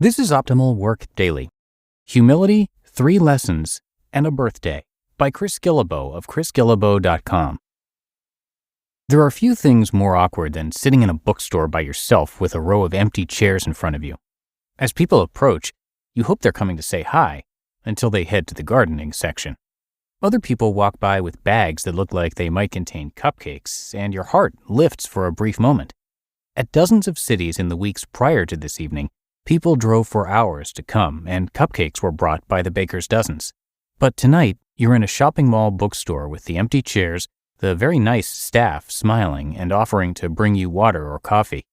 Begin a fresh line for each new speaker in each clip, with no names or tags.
This is Optimal Work Daily. Humility, 3 Lessons, and a Birthday by Chris Guillebeau of chrisguillebeau.com. There are few things more awkward than sitting in a bookstore by yourself with a row of empty chairs in front of you. As people approach, you hope they're coming to say hi until they head to the gardening section. Other people walk by with bags that look like they might contain cupcakes, and your heart lifts for a brief moment. At dozens of cities in the weeks prior to this evening, people drove for hours to come, and cupcakes were brought by the baker's dozens. But tonight, you're in a shopping mall bookstore with the empty chairs, the very nice staff smiling and offering to bring you water or coffee.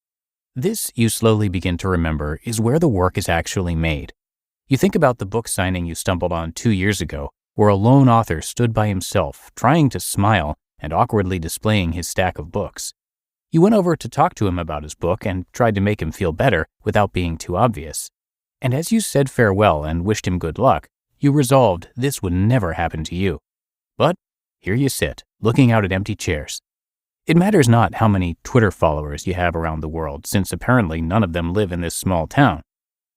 This, you slowly begin to remember, is where the work is actually made. You think about the book signing you stumbled on 2 years ago, where a lone author stood by himself, trying to smile and awkwardly displaying his stack of books. You went over to talk to him about his book and tried to make him feel better without being too obvious. And as you said farewell and wished him good luck, you resolved this would never happen to you. But here you sit, looking out at empty chairs. It matters not how many Twitter followers you have around the world, since apparently none of them live in this small town.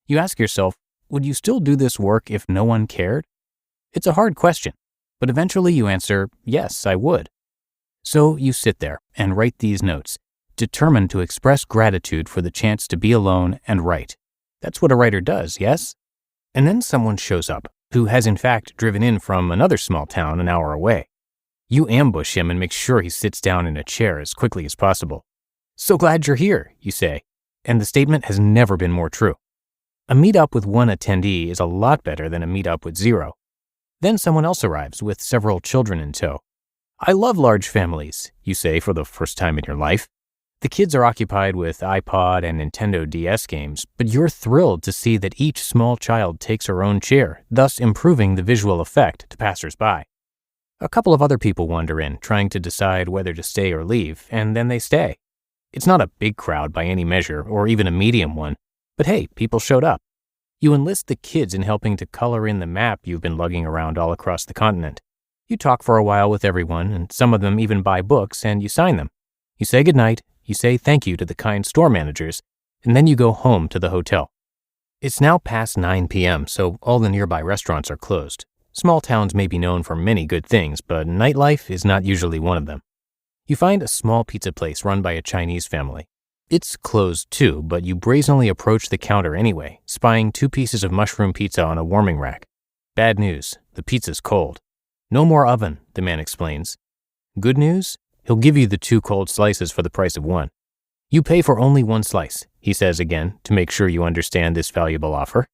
You ask yourself, would you still do this work if no one cared? It's a hard question, but eventually you answer, yes, I would. So you sit there and write these notes, determined to express gratitude for the chance to be alone and write. That's what a writer does, yes? And then someone shows up, who has in fact driven in from another small town an hour away. You ambush him and make sure he sits down in a chair as quickly as possible. So glad you're here, you say, and the statement has never been more true. A meetup with one attendee is a lot better than a meetup with 0. Then someone else arrives with several children in tow. I love large families, you say for the first time in your life. The kids are occupied with iPod and Nintendo DS games, but you're thrilled to see that each small child takes her own chair, thus improving the visual effect to passersby. A couple of other people wander in, trying to decide whether to stay or leave, and then they stay. It's not a big crowd by any measure, or even a medium one, but hey, people showed up. You enlist the kids in helping to color in the map you've been lugging around all across the continent. You talk for a while with everyone, and some of them even buy books, and you sign them. You say goodnight, you say thank you to the kind store managers, and then you go home to the hotel. It's now past 9 p.m., so all the nearby restaurants are closed. Small towns may be known for many good things, but nightlife is not usually one of them. You find a small pizza place run by a Chinese family. It's closed too, but you brazenly approach the counter anyway, spying 2 pieces of mushroom pizza on a warming rack. Bad news, the pizza's cold. No more oven, the man explains. Good news, he'll give you the 2 cold slices for the price of 1. You pay for only 1 slice, he says again, to make sure you understand this valuable offer.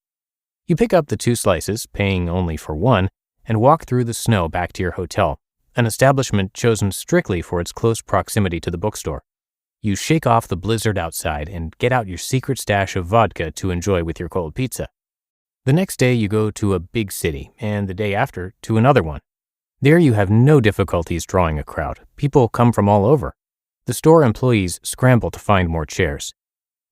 You pick up the 2 slices, paying only for 1, and walk through the snow back to your hotel, an establishment chosen strictly for its close proximity to the bookstore. You shake off the blizzard outside and get out your secret stash of vodka to enjoy with your cold pizza. The next day you go to a big city, and the day after to another one. There you have no difficulties drawing a crowd. People come from all over. The store employees scramble to find more chairs.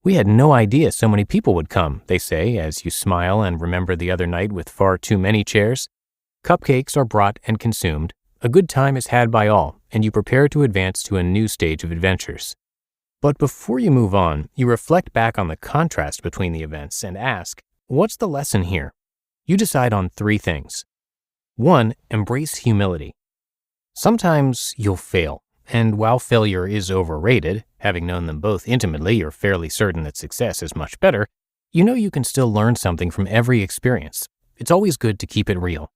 We had no idea so many people would come, they say, as you smile and remember the other night with far too many chairs. Cupcakes are brought and consumed. A good time is had by all, and you prepare to advance to a new stage of adventures. But before you move on, you reflect back on the contrast between the events and ask, what's the lesson here? You decide on 3 things. 1, embrace humility. Sometimes you'll fail, and while failure is overrated, having known them both intimately, you're fairly certain that success is much better, you know you can still learn something from every experience. It's always good to keep it real.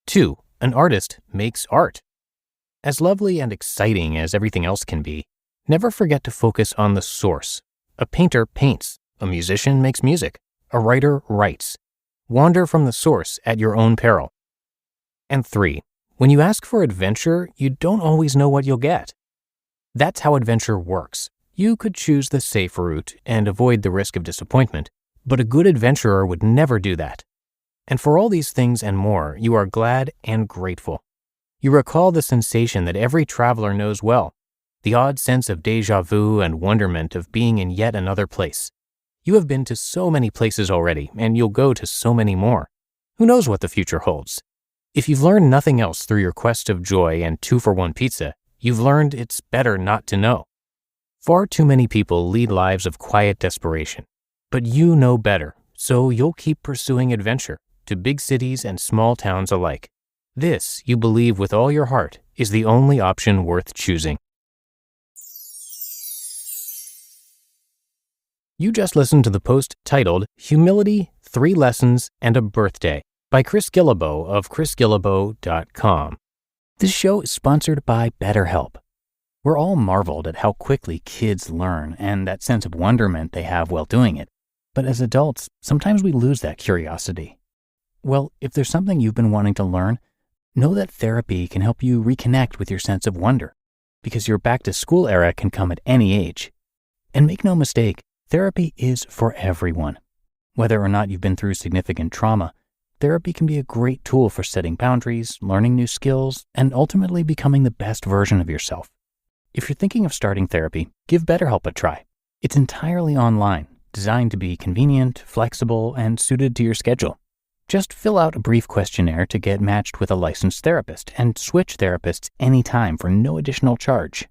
2, an artist makes art. As lovely and exciting as everything else can be, never forget to focus on the source. A painter paints, a musician makes music, a writer writes. Wander from the source at your own peril. And 3, when you ask for adventure, you don't always know what you'll get. That's how adventure works. You could choose the safe route and avoid the risk of disappointment, but a good adventurer would never do that. And for all these things and more, you are glad and grateful. You recall the sensation that every traveler knows well, the odd sense of déjà vu and wonderment of being in yet another place. You have been to so many places already, and you'll go to so many more. Who knows what the future holds? If you've learned nothing else through your quest of joy and 2-for-1 pizza, you've learned it's better not to know. Far too many people lead lives of quiet desperation, but you know better, so you'll keep pursuing adventure to big cities and small towns alike. This, you believe with all your heart, is the only option worth choosing. You just listened to the post titled Humility, 3 Lessons, and a Birthday by Chris Guillebeau of chrisguillebeau.com. This show is sponsored by BetterHelp. We're all marveled at how quickly kids learn and that sense of wonderment they have while doing it. But as adults, sometimes we lose that curiosity. Well, if there's something you've been wanting to learn, know that therapy can help you reconnect with your sense of wonder, because your back-to-school era can come at any age. And make no mistake, therapy is for everyone. Whether or not you've been through significant trauma, therapy can be a great tool for setting boundaries, learning new skills, and ultimately becoming the best version of yourself. If you're thinking of starting therapy, give BetterHelp a try. It's entirely online, designed to be convenient, flexible, and suited to your schedule. Just fill out a brief questionnaire to get matched with a licensed therapist and switch therapists anytime for no additional charge.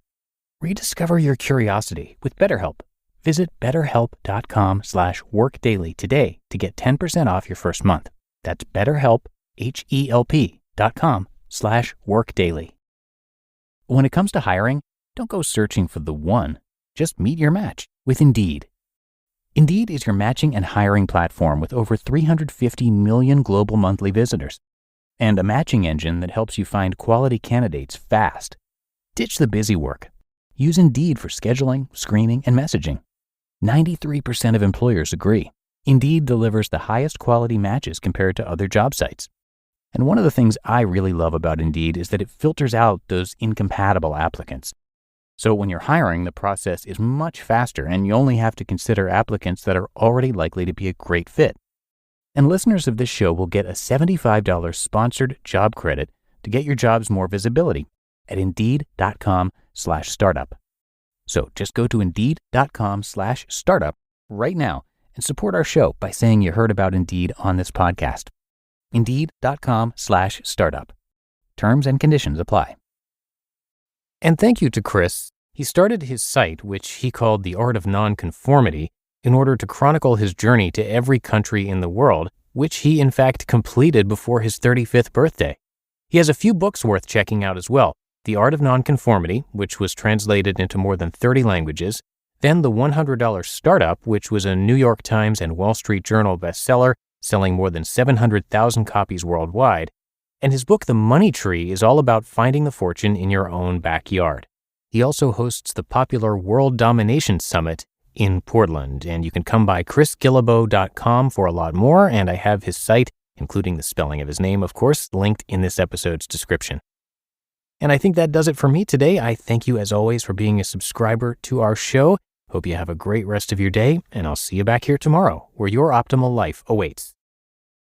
Rediscover your curiosity with BetterHelp. Visit betterhelp.com/workdaily today to get 10% off your first month. That's BetterHelp, HELP.com/workdaily. When it comes to hiring, don't go searching for the one. Just meet your match with Indeed. Indeed is your matching and hiring platform with over 350 million global monthly visitors and a matching engine that helps you find quality candidates fast. Ditch the busy work. Use Indeed for scheduling, screening, and messaging. 93% of employers agree. Indeed delivers the highest quality matches compared to other job sites. And one of the things I really love about Indeed is that it filters out those incompatible applicants. So when you're hiring, the process is much faster and you only have to consider applicants that are already likely to be a great fit. And listeners of this show will get a $75 sponsored job credit to get your jobs more visibility at Indeed.com/startup. So just go to Indeed.com/startup right now and support our show by saying you heard about Indeed on this podcast. Indeed.com/startup. Terms and conditions apply. And thank you to Chris. He started his site, which he called The Art of Nonconformity, in order to chronicle his journey to every country in the world, which he in fact completed before his 35th birthday. He has a few books worth checking out as well. The Art of Nonconformity, which was translated into more than 30 languages, then The $100 Startup, which was a New York Times and Wall Street Journal bestseller, selling more than 700,000 copies worldwide, and his book The Money Tree is all about finding the fortune in your own backyard. He also hosts the popular World Domination Summit in Portland, and you can come by chrisguillebeau.com for a lot more, and I have his site, including the spelling of his name, of course, linked in this episode's description. And I think that does it for me today. I thank you as always for being a subscriber to our show. Hope you have a great rest of your day, and I'll see you back here tomorrow, where your optimal life awaits.